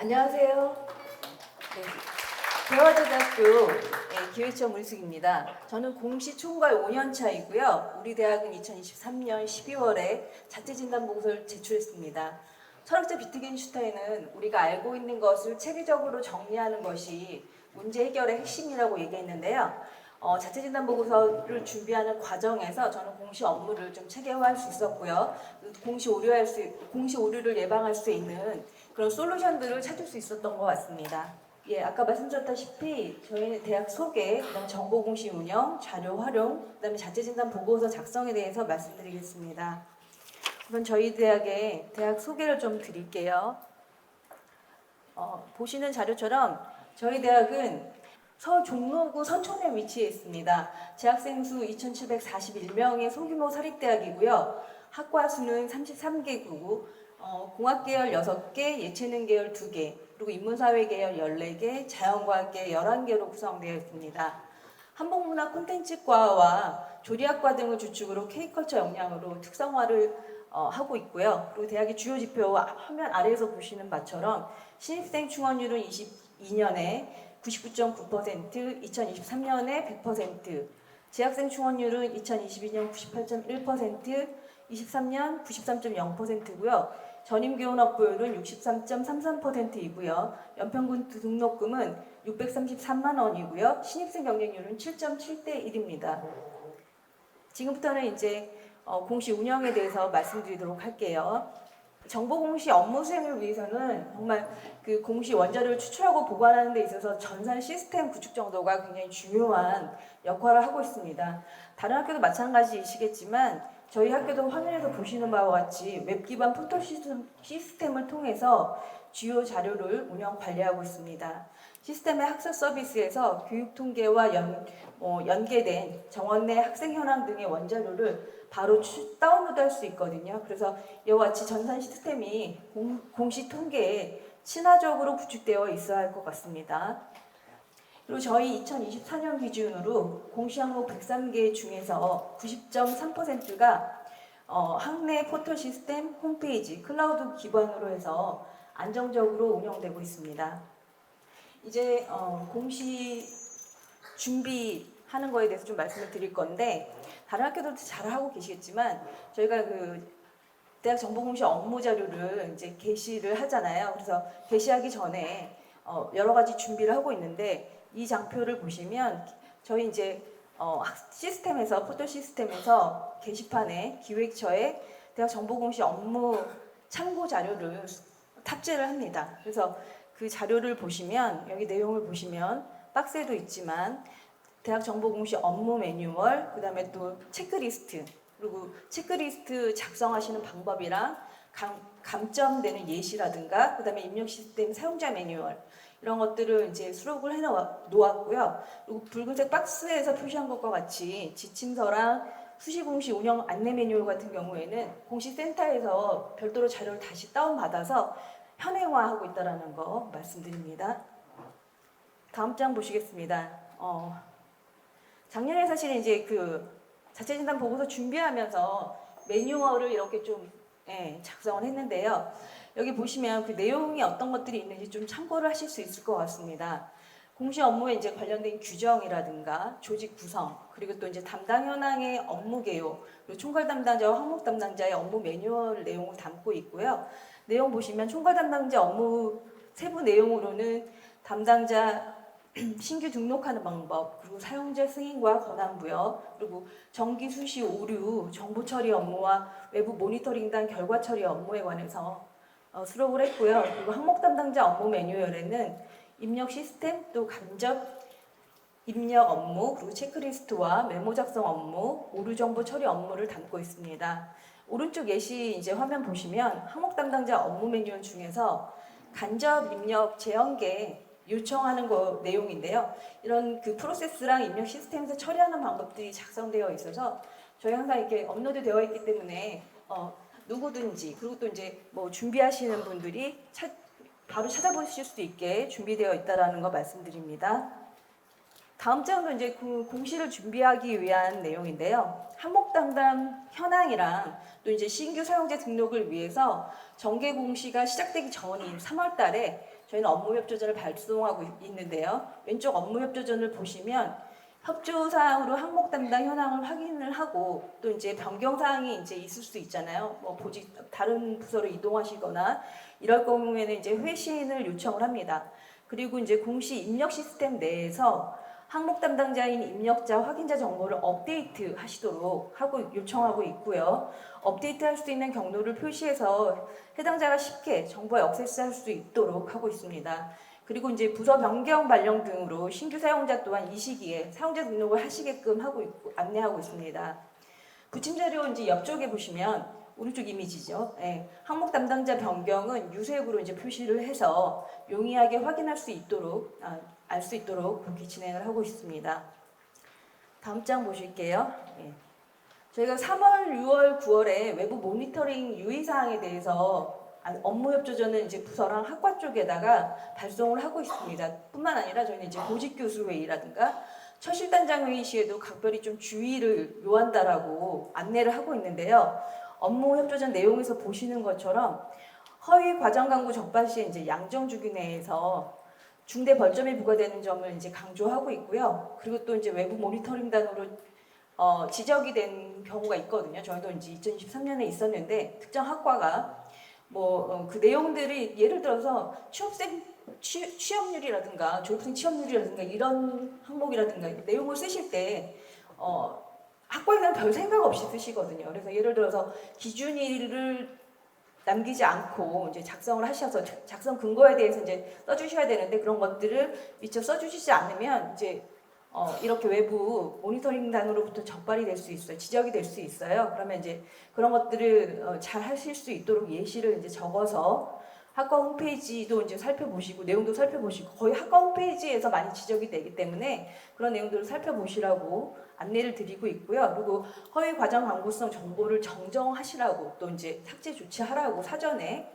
안녕하세요. 네, 대화대학교 기획처 문숙입니다. 저는 공시 총괄 5년 차이고요. 우리 대학은 2023년 12월에 자체진단 보고서를 제출했습니다. 철학자 비트겐슈타인은 우리가 알고 있는 것을 체계적으로 정리하는 것이 문제 해결의 핵심이라고 얘기했는데요. 자체진단 보고서를 준비하는 과정에서 저는 공시 업무를 좀 체계화할 수 있었고요. 공시 오류를 예방할 수 있는 그런 솔루션들을 찾을 수 있었던 것 같습니다. 예, 아까 말씀드렸다시피 저희는 대학 소개, 그다음 정보 공시 운영, 자료 활용, 그다음에 자체진단 보고서 작성에 대해서 말씀드리겠습니다. 우선 저희 대학의 대학 소개를 좀 드릴게요. 보시는 자료처럼 저희 대학은 서울 종로구 선촌에 위치해 있습니다. 재학생 수 2,741명의 소규모 사립대학이고요. 학과 수는 33개고 공학계열 6개, 예체능 계열 2개, 그리고 인문사회 계열 14개, 자연과학계 11개로 구성되어 있습니다. 한복문화 콘텐츠과와 조리학과 등을 주축으로 K컬처 역량으로 특성화를 하고 있고요. 그리고 대학의 주요 지표 화면 아래에서 보시는 바처럼 신입생 충원율은 22년에 99.9%, 2023년에 100%, 재학생 충원율은 2022년 98.1%, 23년 93.0%고요. 전임 교원 확보율은 63.33%이고요. 연평균 등록금은 633만 원이고요. 신입생 경쟁률은 7.7대 1입니다. 지금부터는 이제 공시 운영에 대해서 말씀드리도록 할게요. 정보 공시 업무 수행을 위해서는 정말 그 공시 원자료를 추출하고 보관하는 데 있어서 전산 시스템 구축 정도가 굉장히 중요한 역할을 하고 있습니다. 다른 학교도 마찬가지이시겠지만 저희 학교도 화면에서 보시는 바와 같이 웹 기반 포털 시스템을 통해서 주요 자료를 운영 관리하고 있습니다. 시스템의 학습 서비스에서 교육 통계와 연계된 정원 내 학생 현황 등의 원자료를 바로 다운로드할 수 있거든요. 그래서 이와 같이 전산 시스템이 공시 통계에 친화적으로 구축되어 있어야 할 것 같습니다. 그리고 저희 2024년 기준으로 공시 항목 103개 중에서 90.3%가 학내 포털 시스템, 홈페이지, 클라우드 기반으로 해서 안정적으로 운영되고 있습니다. 이제 공시 준비하는 거에 대해서 좀 말씀을 드릴 건데 다른 학교들도 잘 하고 계시겠지만 저희가 그 대학 정보공시 업무 자료를 이제 게시를 하잖아요. 그래서 게시하기 전에 여러 가지 준비를 하고 있는데 이 장표를 보시면 저희 이제 시스템에서 포털 시스템에서 게시판에 기획처에 대학 정보공시 업무 참고 자료를 탑재를 합니다. 그래서 그 자료를 보시면 여기 내용을 보시면 박스에도 있지만 대학 정보공시 업무 매뉴얼, 그다음에 또 체크리스트, 그리고 체크리스트 작성하시는 방법이랑 감점되는 예시라든가 그다음에 입력 시스템 사용자 매뉴얼 이런 것들을 이제 수록을 해 놓았고요. 그리고 붉은색 박스에서 표시한 것과 같이 지침서랑 수시공시 운영 안내 매뉴얼 같은 경우에는 공시센터에서 별도로 자료를 다시 다운받아서 현행화하고 있다는 거 말씀드립니다. 다음 장 보시겠습니다. 작년에 사실은 이제 그 자체진단 보고서 준비하면서 매뉴얼을 이렇게 좀 작성을 했는데요. 여기 보시면 그 내용이 어떤 것들이 있는지 좀 참고를 하실 수 있을 것 같습니다. 공시 업무에 이제 관련된 규정이라든가 조직 구성, 그리고 또 이제 담당 현황의 업무 개요, 그리고 총괄 담당자와 항목 담당자의 업무 매뉴얼 내용을 담고 있고요. 내용 보시면 총괄 담당자 업무 세부 내용으로는 담당자 신규 등록하는 방법, 그리고 사용자 승인과 권한 부여, 그리고 정기 수시 오류, 정보 처리 업무와 외부 모니터링단 결과 처리 업무에 관해서 수록을 했고요. 그리고 항목 담당자 업무 매뉴얼에는 입력 시스템, 또 간접 입력 업무, 그리고 체크리스트와 메모 작성 업무, 오류 정보 처리 업무를 담고 있습니다. 오른쪽 예시 이제 화면 보시면 항목 담당자 업무 매뉴얼 중에서 간접 입력 재연계 요청하는 거 내용인데요. 이런 그 프로세스랑 입력 시스템에서 처리하는 방법들이 작성되어 있어서 저희 항상 이렇게 업로드 되어 있기 때문에 누구든지 그리고 또 이제 뭐 준비하시는 분들이 바로 찾아보실 수 있게 준비되어 있다라는 거 말씀드립니다. 다음 장도 이제 그 공시를 준비하기 위한 내용인데요. 항목 담당 현황이랑 또 이제 신규 사용자 등록을 위해서 정개 공시가 시작되기 전인 3월 달에 저희는 업무 협조전을 발송하고 있는데요. 왼쪽 업무 협조전을 보시면 협조사항으로 항목 담당 현황을 확인을 하고 또 이제 변경 사항이 이제 있을 수 있잖아요. 뭐 보직 다른 부서로 이동하시거나 이럴 경우에는 이제 회신을 요청을 합니다. 그리고 이제 공시 입력 시스템 내에서 항목 담당자인 입력자, 확인자 정보를 업데이트 하시도록 요청하고 있고요. 업데이트 할 수 있는 경로를 표시해서 해당자가 쉽게 정보에 액세스할 수 있도록 하고 있습니다. 그리고 이제 부서 변경 발령 등으로 신규 사용자 또한 이 시기에 사용자 등록을 하시게끔 안내하고 있습니다. 부침 자료 이제 옆쪽에 보시면 오른쪽 이미지죠. 예, 항목 담당자 변경은 유색으로 이제 표시를 해서 용이하게 확인할 수 있도록 알 수 있도록 그렇게 진행을 하고 있습니다. 다음 장 보실게요. 예. 저희가 3월, 6월, 9월에 외부 모니터링 유의사항에 대해서 업무 협조전은 이제 부서랑 학과 쪽에다가 발송을 하고 있습니다. 뿐만 아니라 저희는 이제 보직교수 회의라든가 첫 실단장 회의 시에도 각별히 좀 주의를 요한다라고 안내를 하고 있는데요. 업무 협조전 내용에서 보시는 것처럼 허위 과정 강구 적발 시에 이제 양정주기 내에서 중대 벌점이 부과되는 점을 이제 강조하고 있고요. 그리고 또 이제 외부 모니터링단으로 지적이 된 경우가 있거든요. 저희도 이제 2023년에 있었는데 특정 학과가 그 내용들이 예를 들어서 취업률이라든가 졸업생 취업률이라든가 이런 항목이라든가 내용을 쓰실 때 학과에는 별 생각 없이 쓰시거든요. 그래서 예를 들어서 기준일을 남기지 않고 이제 작성을 하셔서 작성 근거에 대해서 이제 써주셔야 되는데 그런 것들을 미처 써주시지 않으면 이제 이렇게 외부 모니터링단으로부터 적발이 될 수 있어요. 지적이 될 수 있어요. 그러면 이제 그런 것들을 잘 하실 수 있도록 예시를 이제 적어서 학과 홈페이지도 이제 살펴보시고 내용도 살펴보시고 거의 학과 홈페이지에서 많이 지적이 되기 때문에 그런 내용들을 살펴보시라고 안내를 드리고 있고요. 그리고 허위 과정 광고성 정보를 정정하시라고 또 이제 삭제 조치하라고 사전에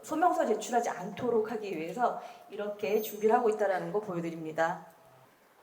소명서 제출하지 않도록 하기 위해서 이렇게 준비를 하고 있다는 거 보여드립니다.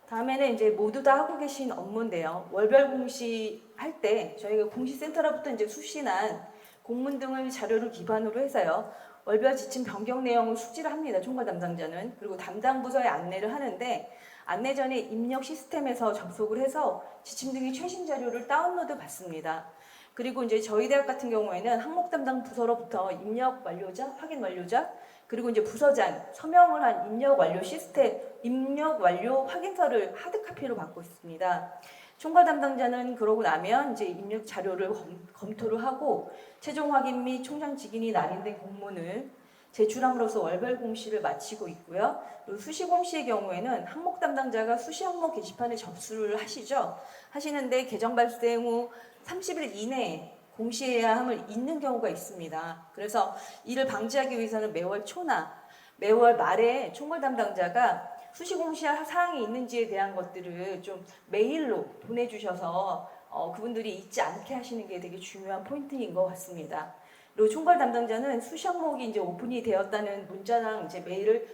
다음에는 이제 모두 다 하고 계신 업무인데요. 월별 공시 할 때 저희가 공시센터로부터 이제 수신한 공문 등을 자료를 기반으로 해서요. 월별 지침 변경 내용을 숙지를 합니다. 총괄 담당자는. 그리고 담당 부서에 안내를 하는데 안내 전에 입력 시스템에서 접속을 해서 지침 등의 최신 자료를 다운로드 받습니다. 그리고 이제 저희 대학 같은 경우에는 항목 담당 부서로부터 입력 완료자, 확인 완료자, 그리고 이제 부서장 서명을 한 입력 완료 시스템, 입력 완료 확인서를 하드 카피로 받고 있습니다. 총괄 담당자는 그러고 나면 이제 입력 자료를 검토를 하고 최종 확인 및 총장 직인이 날인된 공문을 제출함으로써 월별 공시를 마치고 있고요. 그리고 수시 공시의 경우에는 항목 담당자가 수시 항목 게시판에 접수를 하시는데 개정 발생 후 30일 이내에 공시해야 함을 잊는 경우가 있습니다. 그래서 이를 방지하기 위해서는 매월 초나 매월 말에 총괄 담당자가 수시 공시할 사항이 있는지에 대한 것들을 좀 메일로 보내주셔서 그분들이 잊지 않게 하시는 게 되게 중요한 포인트인 것 같습니다. 그리고 총괄 담당자는 수시 항목이 이제 오픈이 되었다는 문자랑 이제 메일을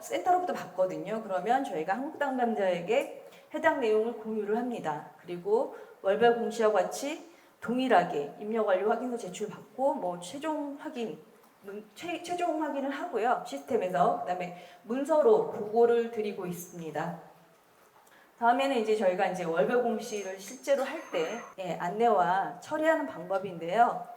센터로부터 받거든요. 그러면 저희가 항목 담당자에게 해당 내용을 공유를 합니다. 그리고 월별 공시와 같이 동일하게 입력 완료 확인서 제출받고 최종 확인을 하고요. 시스템에서 그다음에 문서로 보고를 드리고 있습니다. 다음에는 이제 저희가 이제 월별 공시를 실제로 할 때 안내와 처리하는 방법인데요.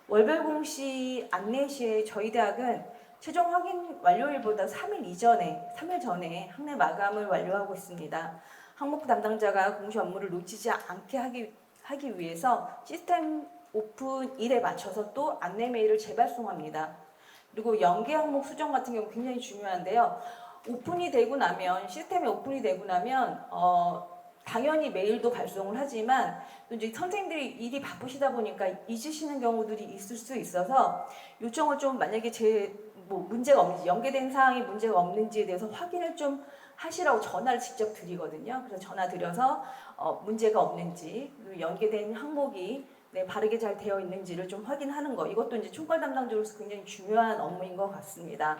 월별 공시 안내 시에 저희 대학은 최종 확인 완료일보다 3일 전에 학내 마감을 완료하고 있습니다. 항목 담당자가 공시 업무를 놓치지 않게 하기 위해서 시스템 오픈일에 맞춰서 또 안내 메일을 재발송합니다. 그리고 연계 항목 수정 같은 경우 굉장히 중요한데요. 시스템이 오픈이 되고 나면 당연히 메일도 발송을 하지만 또 이제 선생님들이 일이 바쁘시다 보니까 잊으시는 경우들이 있을 수 있어서 요청을 좀 만약에 문제가 없는지 연계된 사항이 문제가 없는지에 대해서 확인을 좀 하시라고 전화를 직접 드리거든요. 그래서 전화 드려서 문제가 없는지 그리고 연계된 항목이 바르게 잘 되어 있는지를 좀 확인하는 거 이것도 이제 총괄 담당자로서 굉장히 중요한 업무인 것 같습니다.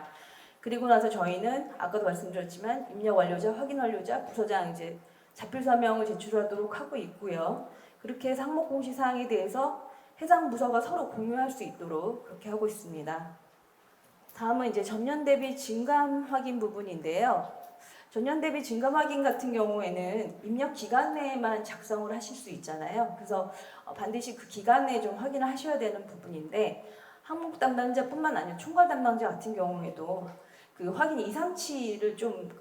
그리고 나서 저희는 아까도 말씀드렸지만 입력 완료자, 확인 완료자, 부서장 이제 자필 서명을 제출하도록 하고 있고요. 그렇게 해서 항목 공시 사항에 대해서 해당 부서가 서로 공유할 수 있도록 그렇게 하고 있습니다. 다음은 이제 전년 대비 증감 확인 부분인데요. 전년 대비 증감 확인 같은 경우에는 입력 기간 내에만 작성을 하실 수 있잖아요. 그래서 반드시 그 기간 내에 좀 확인을 하셔야 되는 부분인데, 항목 담당자뿐만 아니라 총괄 담당자 같은 경우에도 그 확인 이상치를 좀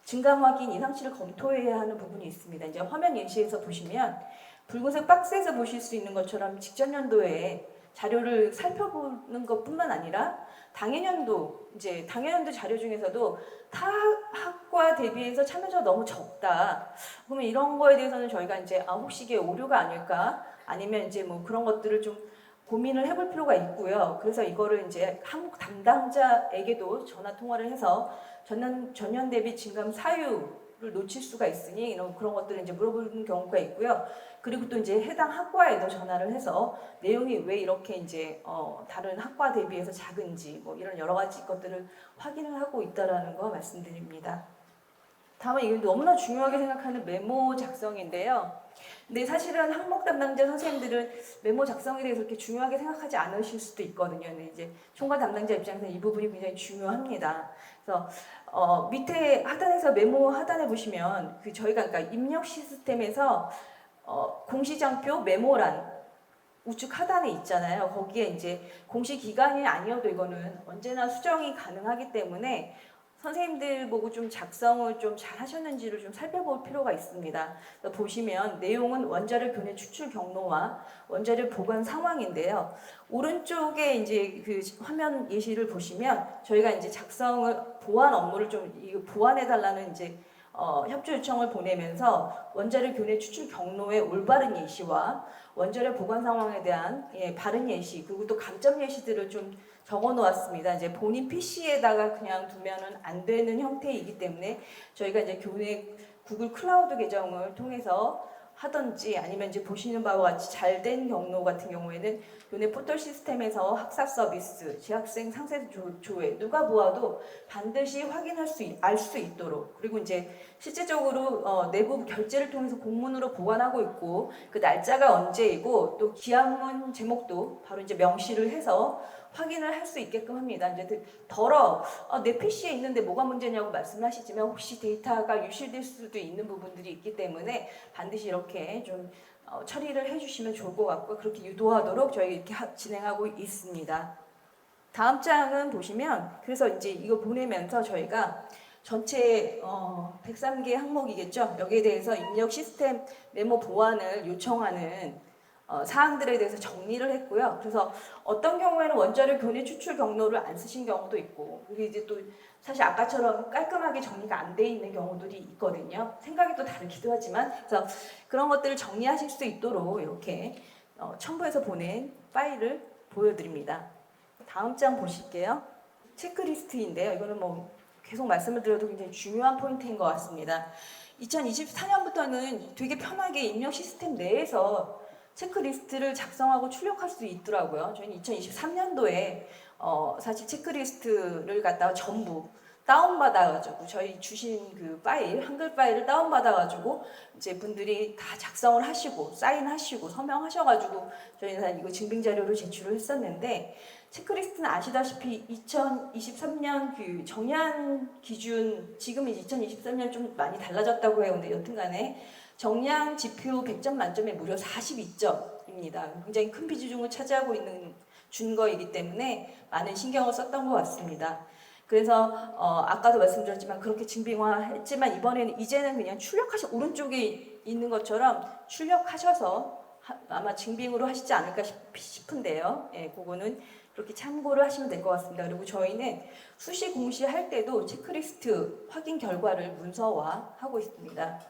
증감 확인 이상치를 검토해야 하는 부분이 있습니다. 이제 화면 예시에서 보시면 붉은색 박스에서 보실 수 있는 것처럼 직전 연도에 자료를 살펴보는 것뿐만 아니라 당해년도 자료 중에서도 타 학과 대비해서 참여자가 너무 적다. 그러면 이런 거에 대해서는 저희가 이제 혹시 이게 오류가 아닐까? 아니면 이제 뭐 그런 것들을 좀 고민을 해볼 필요가 있고요. 그래서 이거를 이제 항목 담당자에게도 전화 통화를 해서 전년 대비 증감 사유를 놓칠 수가 있으니 이런 그런 것들을 이제 물어보는 경우가 있고요. 그리고 또 이제 해당 학과에도 전화를 해서 내용이 왜 이렇게 이제 다른 학과 대비해서 작은지 뭐 이런 여러 가지 것들을 확인을 하고 있다라는 거 말씀드립니다. 다음은 이건 너무나 중요하게 생각하는 메모 작성인데요. 근데 사실은 항목 담당자 선생님들은 메모 작성에 대해서 그렇게 중요하게 생각하지 않으실 수도 있거든요. 근데 이제 총괄 담당자 입장에서는 이 부분이 굉장히 중요합니다. 그래서 밑에 하단에서 메모 하단에 보시면 그 저희가 그러니까 입력 시스템에서 공시장표 메모란 우측 하단에 있잖아요. 거기에 이제 공시 기간이 아니어도 이거는 언제나 수정이 가능하기 때문에 선생님들 보고 좀 작성을 좀 잘 하셨는지를 좀 살펴볼 필요가 있습니다. 보시면 내용은 원자료 교내 추출 경로와 원자료 보관 상황인데요. 오른쪽에 이제 그 화면 예시를 보시면 저희가 이제 작성을 보완 업무를 좀 보완해 달라는 이제 협조 요청을 보내면서 원자료 교내 추출 경로의 올바른 예시와 원자료 보관 상황에 대한 바른 예시 그리고 또 감점 예시들을 좀 적어 놓았습니다. 이제 본인 PC에다가 그냥 두면은 안 되는 형태이기 때문에 저희가 이제 교내 구글 클라우드 계정을 통해서 하든지 아니면 이제 보시는 바와 같이 잘 된 경로 같은 경우에는 교내 포털 시스템에서 학사 서비스, 재학생 상세 조회 누가 보아도 반드시 확인할 알 수 있도록 그리고 이제 실제적으로 내부 결제를 통해서 공문으로 보관하고 있고 그 날짜가 언제이고 또 기한문 제목도 바로 이제 명시를 해서 확인을 할 수 있게끔 합니다. 이제 내 PC에 있는데 뭐가 문제냐고 말씀하시지만 혹시 데이터가 유실될 수도 있는 부분들이 있기 때문에 반드시 이렇게 좀 처리를 해주시면 좋을 것 같고 그렇게 유도하도록 저희가 이렇게 진행하고 있습니다. 다음 장은 보시면 그래서 이제 이거 보내면서 저희가 전체 103개 항목이겠죠. 여기에 대해서 입력 시스템 메모 보완을 요청하는 사항들에 대해서 정리를 했고요. 그래서 어떤 경우에는 원자료 교내 추출 경로를 안 쓰신 경우도 있고 그게 이제 또 사실 아까처럼 깔끔하게 정리가 안 돼 있는 경우들이 있거든요. 생각이 또 다르기도 하지만 그래서 그런 것들을 정리하실 수 있도록 이렇게 첨부해서 보낸 파일을 보여드립니다. 다음 장 보실게요. 체크리스트인데요. 이거는 뭐 계속 말씀을 드려도 굉장히 중요한 포인트인 것 같습니다. 2024년부터는 되게 편하게 입력 시스템 내에서 체크리스트를 작성하고 출력할 수 있더라고요. 저희는 2023년도에 사실 체크리스트를 갖다가 전부 다운받아가지고 저희 주신 그 파일, 한글 파일을 다운받아가지고 이제 분들이 다 작성을 하시고 사인하시고 서명하셔가지고 저희는 이거 증빙자료로 제출을 했었는데 체크리스트는 아시다시피 2023년 그 정량 기준 지금 2023년 좀 많이 달라졌다고 해요. 근데 여튼간에 정량 지표 100점 만점에 무려 42점입니다. 굉장히 큰 비중을 차지하고 있는 준거이기 때문에 많은 신경을 썼던 것 같습니다. 그래서 아까도 말씀드렸지만 그렇게 증빙화했지만 이번에는 이제는 그냥 오른쪽에 있는 것처럼 출력하셔서 아마 증빙으로 하시지 않을까 싶은데요. 예, 그거는 그렇게 참고를 하시면 될 것 같습니다. 그리고 저희는 수시 공시할 때도 체크리스트 확인 결과를 문서화하고 있습니다.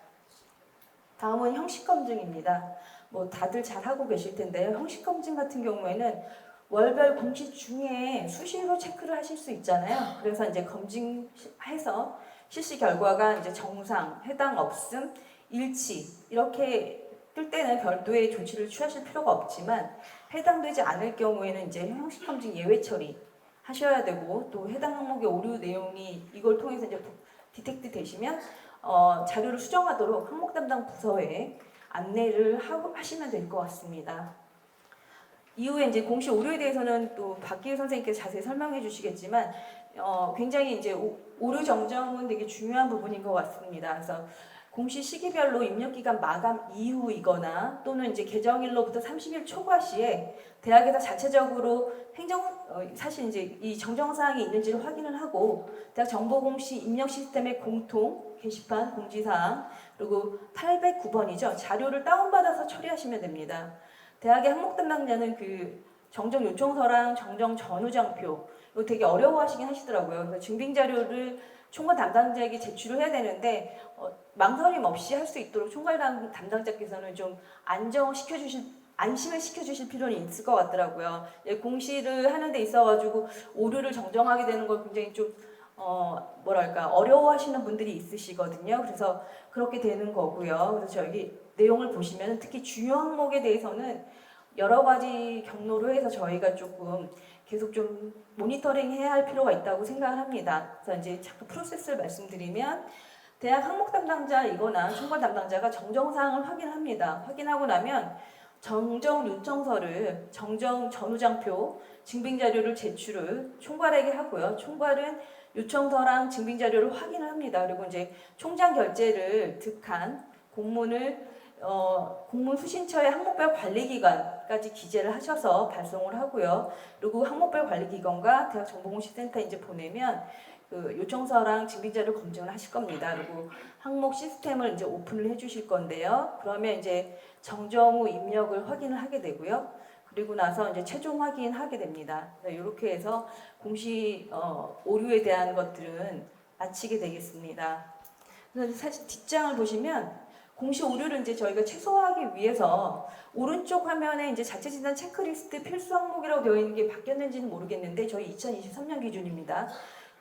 다음은 형식 검증입니다. 뭐 다들 잘 하고 계실 텐데요. 형식 검증 같은 경우에는 월별 공시 중에 수시로 체크를 하실 수 있잖아요. 그래서 이제 검증해서 실시 결과가 이제 정상, 해당 없음, 일치 이렇게 뜰 때는 별도의 조치를 취하실 필요가 없지만 해당되지 않을 경우에는 이제 형식 검증 예외 처리 하셔야 되고 또 해당 항목의 오류 내용이 이걸 통해서 이제 디텍트 되시면 자료를 수정하도록 항목 담당 부서에 안내를 하시면 될 것 같습니다. 이후에 이제 공시 오류에 대해서는 또 박기우 선생님께서 자세히 설명해 주시겠지만 굉장히 이제 오류 정정은 되게 중요한 부분인 것 같습니다. 그래서 공시 시기별로 입력기간 마감 이후이거나 또는 이제 개정일로부터 30일 초과 시에 대학에서 자체적으로 사실 이제 이 정정사항이 있는지를 확인을 하고 대학 정보공시 입력 시스템의 공통 게시판 공지사항 그리고 809번이죠. 자료를 다운받아서 처리하시면 됩니다. 대학의 항목 담당자는 그 정정 요청서랑 정정 전후장표 이거 되게 어려워하시긴 하시더라고요. 그래서 증빙 자료를 총괄 담당자에게 제출을 해야 되는데 망설임 없이 할 수 있도록 총괄 담당자께서는 좀 안심을 시켜주실 필요는 있을 것 같더라고요. 공시를 하는 데 있어가지고 오류를 정정하게 되는 걸 굉장히 좀 어려워하시는 분들이 있으시거든요. 그래서 그렇게 되는 거고요. 그래서 저기 내용을 보시면 특히 중요 항목에 대해서는 여러 가지 경로로 해서 저희가 조금 계속 좀 모니터링 해야 할 필요가 있다고 생각을 합니다. 그래서 이제 잠깐 프로세스를 말씀드리면 대학 항목 담당자이거나 총괄 담당자가 정정사항을 확인합니다. 확인하고 나면 정정 요청서를 정정 전후장표 증빙자료를 제출을 총괄에게 하고요. 총괄은 요청서랑 증빙자료를 확인을 합니다. 그리고 이제 총장 결재를 득한 공문을 공문 수신처의 항목별 관리기관까지 기재를 하셔서 발송을 하고요. 그리고 항목별 관리기관과 대학정보공시센터에 이제 보내면 그 요청서랑 증빙자료를 검증을 하실 겁니다. 그리고 항목 시스템을 이제 오픈을 해주실 건데요. 그러면 이제 정정 후 입력을 확인을 하게 되고요. 그리고 나서 이제 최종 확인하게 됩니다. 이렇게 해서 공시 오류에 대한 것들은 마치게 되겠습니다. 그래서 사실 뒷장을 보시면 공시 오류를 이제 저희가 최소화하기 위해서 오른쪽 화면에 이제 자체 진단 체크리스트 필수 항목이라고 되어 있는 게 바뀌었는지는 모르겠는데 저희 2023년 기준입니다.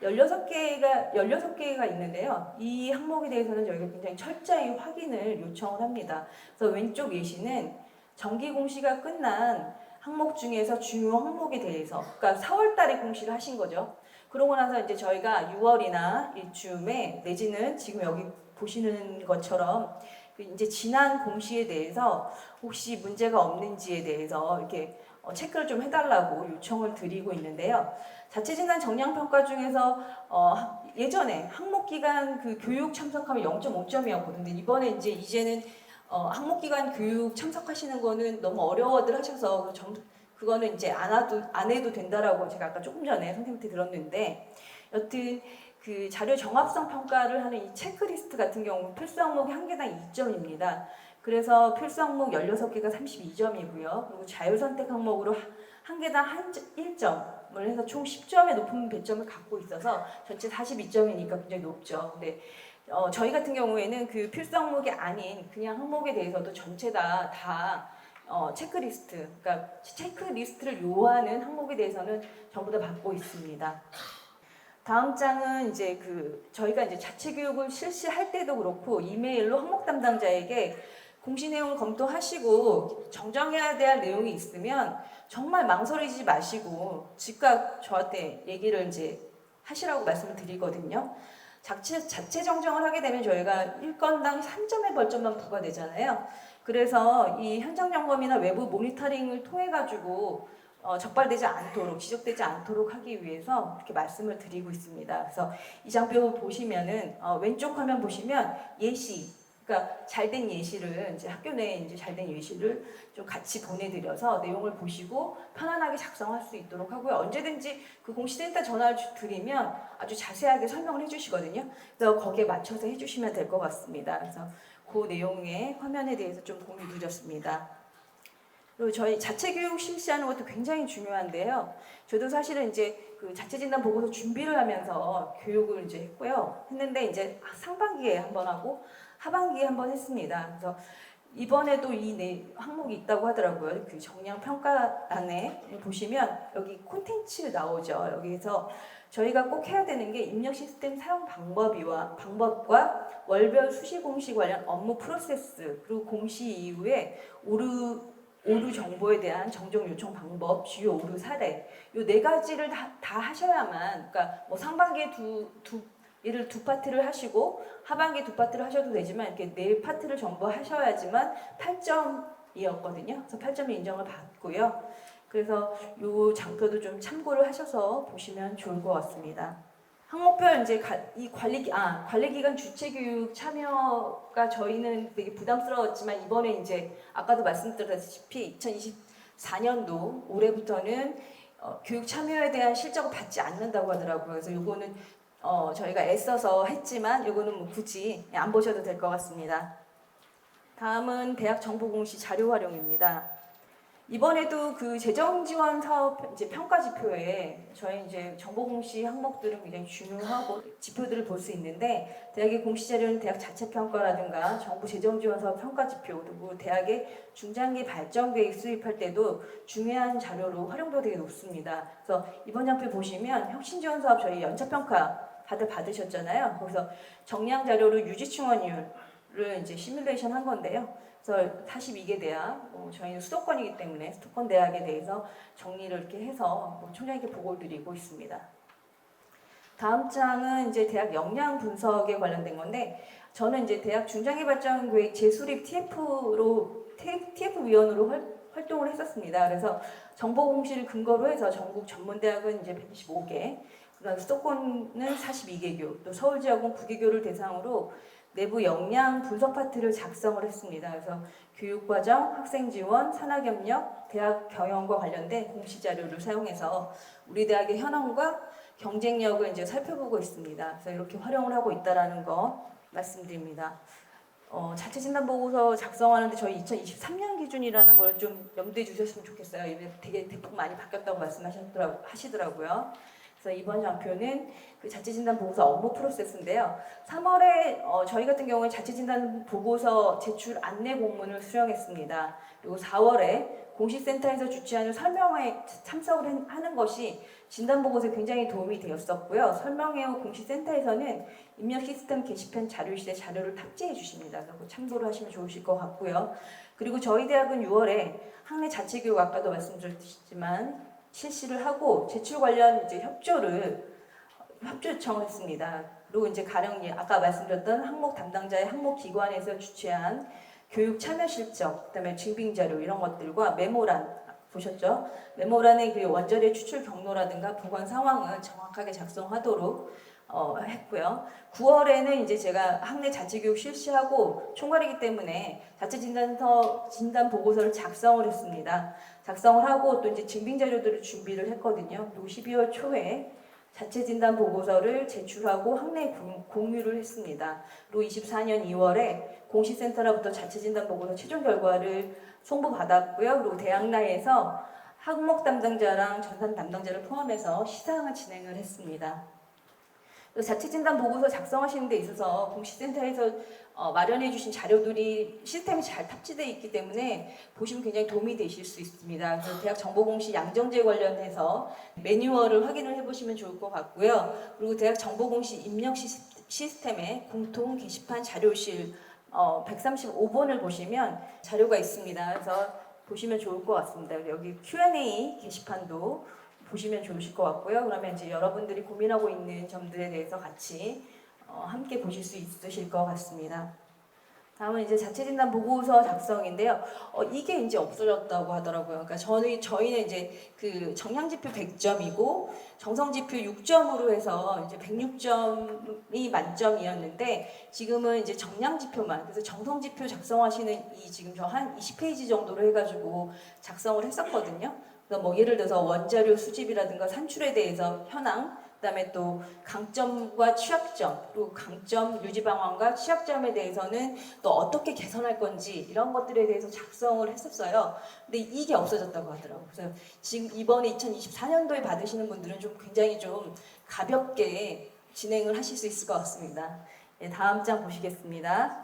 16개가 있는데요. 이 항목에 대해서는 저희가 굉장히 철저히 확인을 요청을 합니다. 그래서 왼쪽 예시는 정기 공시가 끝난 항목 중에서 중요 항목에 대해서, 그러니까 4월 달에 공시를 하신 거죠. 그러고 나서 이제 저희가 6월이나 이쯤에 내지는 지금 여기 보시는 것처럼 이제 지난 공시에 대해서 혹시 문제가 없는지에 대해서 이렇게 체크를 좀 해달라고 요청을 드리고 있는데요. 자체진단 정량평가 중에서 예전에 항목기간 그 교육 참석하면 0.5점이었거든요. 근데 이번에 이제는 항목기간 교육 참석하시는 거는 너무 어려워들 하셔서 그거는 이제 안 해도 된다라고 제가 아까 조금 전에 선생님한테 들었는데 여튼 그 자료 정합성 평가를 하는 이 체크리스트 같은 경우 필수 항목이 한 개당 2점입니다. 그래서 필수 항목 16개가 32점이고요. 그리고 자율선택 항목으로 한 개당 1점을 해서 총 10점의 높은 배점을 갖고 있어서 전체 42점이니까 굉장히 높죠. 근데 저희 같은 경우에는 그 필수 항목이 아닌 그냥 항목에 대해서도 전체 다 체크리스트, 그러니까 체크리스트를 요하는 항목에 대해서는 전부 다 받고 있습니다. 다음 장은 이제 저희가 이제 자체 교육을 실시할 때도 그렇고 이메일로 항목 담당자에게 공시 내용을 검토하시고 정정해야 될 내용이 있으면 정말 망설이지 마시고 즉각 저한테 얘기를 이제 하시라고 말씀을 드리거든요. 자체 정정을 하게 되면 저희가 1건당 3점의 벌점만 부과되잖아요. 그래서 이 현장 점검이나 외부 모니터링을 통해 가지고 적발되지 않도록, 지적되지 않도록 하기 위해서 이렇게 말씀을 드리고 있습니다. 그래서 이 장표 보시면은 왼쪽 화면 보시면 예시, 그러니까 잘된 예시를 이제 학교 내에 이제 잘된 예시를 좀 같이 보내드려서 내용을 보시고 편안하게 작성할 수 있도록 하고요. 언제든지 그 공시센터 전화를 드리면 아주 자세하게 설명을 해주시거든요. 그래서 거기에 맞춰서 해주시면 될 것 같습니다. 그래서 그 내용의 화면에 대해서 좀 공유 드렸습니다. 그리고 저희 자체 교육 실시하는 것도 굉장히 중요한데요. 저도 사실은 이제 그 자체 진단 보고서 준비를 하면서 교육을 이제 했는데 이제 상반기에 한번 하고 하반기에 한번 했습니다. 그래서 이번에도 이 항목이 있다고 하더라고요. 그 정량 평가란에 보시면 여기 콘텐츠 나오죠. 여기서 저희가 꼭 해야 되는 게 입력 시스템 사용 방법과 월별 수시 공시 관련 업무 프로세스 그리고 공시 이후에 오류 정보에 대한 정정 요청 방법, 주요 오류 사례 이 네 가지를 다 하셔야만, 그러니까 뭐 상반기에 얘를 두 파트를 하시고 하반기에 두 파트를 하셔도 되지만 이렇게 네 파트를 전부 하셔야지만 8점이었거든요. 그래서 8점의 인정을 받고요. 그래서 이 장표도 좀 참고를 하셔서 보시면 좋을 것 같습니다. 항목별 이제 이 관리기관 주체교육 참여가 저희는 되게 부담스러웠지만 이번에 이제 아까도 말씀드렸다시피 2024년도 올해부터는 교육 참여에 대한 실적을 받지 않는다고 하더라고요. 그래서 요거는 저희가 애써서 했지만 요거는 뭐 굳이 안 보셔도 될 것 같습니다. 다음은 대학 정보공시 자료 활용입니다. 이번에도 그 재정 지원 사업 이제 평가 지표에 저희 이제 정보공시 항목들은 굉장히 중요하고 지표들을 볼 수 있는데 대학의 공시 자료는 대학 자체 평가라든가 정부 재정 지원 사업 평가 지표 그리고 대학의 중장기 발전 계획 수립할 때도 중요한 자료로 활용도 되게 높습니다. 그래서 이번 장표 보시면 혁신 지원 사업 저희 연차 평가 다들 받으셨잖아요. 거기서 정량 자료로 유지 충원율을 이제 시뮬레이션 한 건데요. 그래서 42개 대학, 저희는 수도권이기 때문에 수도권 대학에 대해서 정리를 이렇게 해서 총장님께 보고를 드리고 있습니다. 다음 장은 이제 대학 역량 분석에 관련된 건데 저는 이제 대학 중장기 발전 계획 재수립 TF 위원으로 활동을 했었습니다. 그래서 정보 공시를 근거로 해서 전국 전문 대학은 이제 125개, 그다음 수도권은 42개 교, 또 서울 지역은 9개 교를 대상으로 내부 역량 분석 파트를 작성을 했습니다. 그래서 교육과정, 학생지원, 산학협력, 대학 경영과 관련된 공시 자료를 사용해서 우리 대학의 현황과 경쟁력을 이제 살펴보고 있습니다. 그래서 이렇게 활용을 하고 있다라는 거 말씀드립니다. 자체진단 보고서 작성하는데 저희 2023년 기준이라는 걸 좀 염두에 주셨으면 좋겠어요. 이게 되게 대폭 많이 바뀌었다고 말씀하시더라고요. 그래서 이번 장표는 그 자체진단 보고서 업무 프로세스인데요. 3월에 저희 같은 경우에 자체진단 보고서 제출 안내 공문을 수령했습니다. 그리고 4월에 공시센터에서 주최하는 설명회에 참석을 하는 것이 진단 보고서에 굉장히 도움이 되었었고요. 설명회 후 공시센터에서는 입력 시스템 게시판 자료실에 자료를 탑재해 주십니다. 그래서 참고를 하시면 좋으실 것 같고요. 그리고 저희 대학은 6월에 학내 자체교육 아까도 말씀드렸지만 실시를 하고 제출 관련 이제 협조 요청을 했습니다. 그리고 이제 가령 아까 말씀드렸던 항목 담당자의 항목 기관에서 주최한 교육 참여 실적, 그다음에 증빙 자료 이런 것들과 메모란 보셨죠? 메모란의 그 원자료 추출 경로라든가 보관 상황을 정확하게 작성하도록 했고요. 9월에는 이제 제가 학내 자체교육 실시하고 총괄이기 때문에 자체진단서 진단 보고서를 작성을 했습니다. 작성을 하고 또 이제 증빙 자료들을 준비를 했거든요. 그리고 12월 초에 자체진단 보고서를 제출하고 학내에 공유를 했습니다. 그리고 24년 2월에 공시센터로부터 자체진단 보고서 최종 결과를 송부받았고요. 그리고 대학 내에서 학목 담당자랑 전산 담당자를 포함해서 시상을 진행을 했습니다. 자체진단 보고서 작성하시는 데 있어서 공시센터에서 마련해 주신 자료들이 시스템이 잘 탑재되어 있기 때문에 보시면 굉장히 도움이 되실 수 있습니다. 그래서 대학 정보공시 양정제 관련해서 매뉴얼을 확인을 해보시면 좋을 것 같고요. 그리고 대학 정보공시 입력 시스템의 공통 게시판 자료실 135번을 보시면 자료가 있습니다. 그래서 보시면 좋을 것 같습니다. 여기 Q&A 게시판도 보시면 좋으실 것 같고요. 그러면 이제 여러분들이 고민하고 있는 점들에 대해서 같이 함께 보실 수 있으실 것 같습니다. 다음은 이제 자체진단 보고서 작성인데요. 이게 이제 없어졌다고 하더라고요. 그러니까 저희는 이제 그 정량지표 100점이고 정성지표 6점으로 해서 이제 106점이 만점이었는데 지금은 이제 정량지표만, 그래서 정성지표 작성하시는 이 지금 저 한 20페이지 정도로 해가지고 작성을 했었거든요. 뭐 예를 들어서 원자료 수집이라든가 산출에 대해서 현황, 그다음에 또 강점과 취약점, 그리고 강점 유지 방안과 취약점에 대해서는 또 어떻게 개선할 건지 이런 것들에 대해서 작성을 했었어요. 근데 이게 없어졌다고 하더라고요. 그래서 지금 이번에 2024년도에 받으시는 분들은 좀 굉장히 좀 가볍게 진행을 하실 수 있을 것 같습니다. 네, 다음 장 보시겠습니다.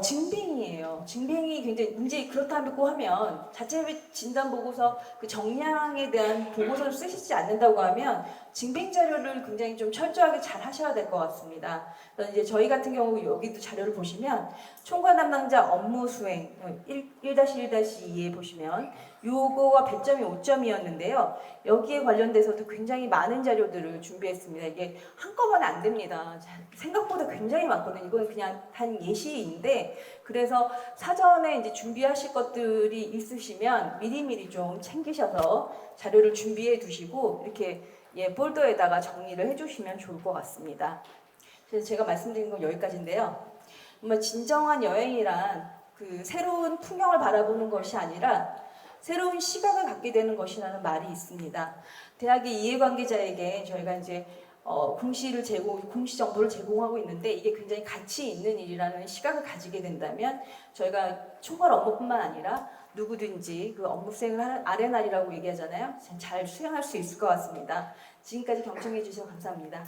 증빙이에요. 증빙이 굉장히 문제 그렇다고 하면 자체 진단 보고서 그 정량에 대한 보고서를 쓰시지 않는다고 하면 증빙 자료를 굉장히 좀 철저하게 잘 하셔야 될 것 같습니다. 그래서 이제 저희 같은 경우 여기도 자료를 보시면 총괄 담당자 업무 수행 1-1-2에 보시면 요거가 배점이 5점이었는데요. 여기에 관련돼서도 굉장히 많은 자료들을 준비했습니다. 이게 한꺼번에 안 됩니다. 생각보다 굉장히 많거든요. 이건 그냥 단 예시인데, 그래서 사전에 이제 준비하실 것들이 있으시면 미리미리 좀 챙기셔서 자료를 준비해 두시고 이렇게 폴더에다가 정리를 해주시면 좋을 것 같습니다. 그래서 제가 말씀드린 건 여기까지인데요. 정말 진정한 여행이란 그 새로운 풍경을 바라보는 것이 아니라 새로운 시각을 갖게 되는 것이라는 말이 있습니다. 대학의 이해관계자에게 저희가 이제 공시 정보를 제공하고 있는데 이게 굉장히 가치 있는 일이라는 시각을 가지게 된다면 저희가 총괄 업무뿐만 아니라 누구든지 그 업무 수행을 아레날이라고 얘기하잖아요. 잘 수행할 수 있을 것 같습니다. 지금까지 경청해 주셔서 감사합니다.